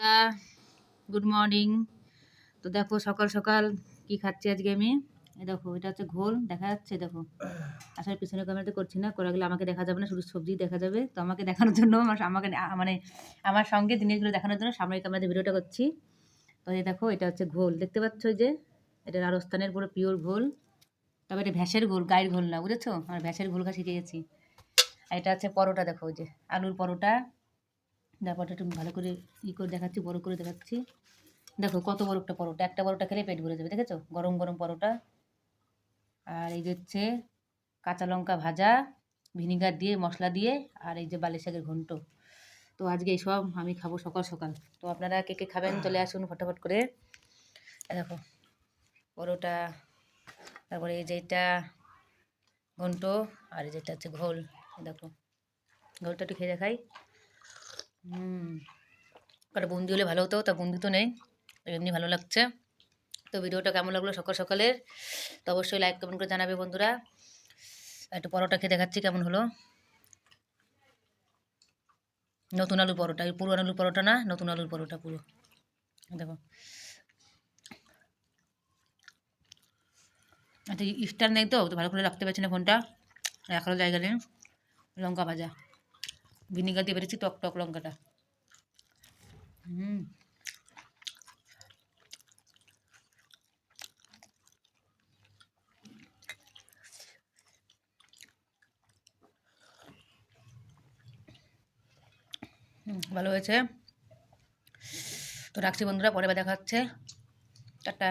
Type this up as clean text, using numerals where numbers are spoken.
বন্ধুরা, good morning. তো দেখো সকাল সকাল কি খাচ্ছি আজকে আমি। এই দেখো, এটা হচ্ছে ঘোল, দেখা যাচ্ছে? দেখো, আসলে পিছনে ক্যামেরাতে করছি না, করে গেলে আমাকে দেখা যাবে না, শুধু সবজি দেখা যাবে। তো আমাকে দেখানোর জন্য আমাকে মানে আমার সঙ্গে জিনিসগুলো দেখানোর জন্য সামনের ক্যামেরাতে ভিডিওটা করছি। তো এই দেখো, এটা হচ্ছে ঘোল, দেখতে পাচ্ছ? যে এটা রাজস্থানের পুরো পিওর ঘোল। তবে এটা ভ্যাসের ঘোল, গায়ের ঘোল না, বুঝেছো? আমার ভ্যাসের ঘোল খা শিখে গেছি। আর এটা হচ্ছে পরোটা, দেখো ওই যে আলুর পরোটা। ব্যাপারটা একটু ভালো করে করে দেখাচ্ছি, বড় করে দেখাচ্ছি। দেখো কত বড় একটা পরোটা, একটা পরোটা খেলে পেট ভরে যাবে, দেখেছো? গরম গরম পরোটা। আর এই যে হচ্ছে কাঁচা লঙ্কা ভাজা, ভিনিগার দিয়ে, মশলা দিয়ে। আর এই যে বালি শাকের ঘন্ট। তো আজকে এইসব আমি খাবো সকাল সকাল। তো আপনারা কে কে খাবেন চলে আসুন ফটাফট করে। দেখো পরোটা, তারপরে এই যে এটা ঘন্ট, আর এই যেটা হচ্ছে ঘোল। দেখো ঘোলটা একটু খেয়ে দেখাই। একটা বুন্দি হলে ভালো হতো, তা বুন্দি তো নেই, এমনি ভালো লাগছে। তো ভিডিওটা কেমন লাগলো সকাল সকালের, তো অবশ্যই লাইক কমেন্ট করে জানাবে বন্ধুরা। একটু পরোটা খেয়ে দেখাচ্ছি কেমন হলো। নতুন আলুর পরোটা, এই পুরো আলুর পরোটা না, নতুন আলুর পরোটা পুরো। দেখো আচ্ছা, স্টার নেই তো তো ভালো করে রাখতে পারছি না ফোনটা, রাখার জায়গা নেই। লঙ্কা ভাজা, ভিনিগার দিয়ে বেরিয়েছি, টক টক লঙ্কাটা। হুম ভালো হয়েছে। তো রাখছি বন্ধুরা, পরে দেখা হচ্ছে। টাটা।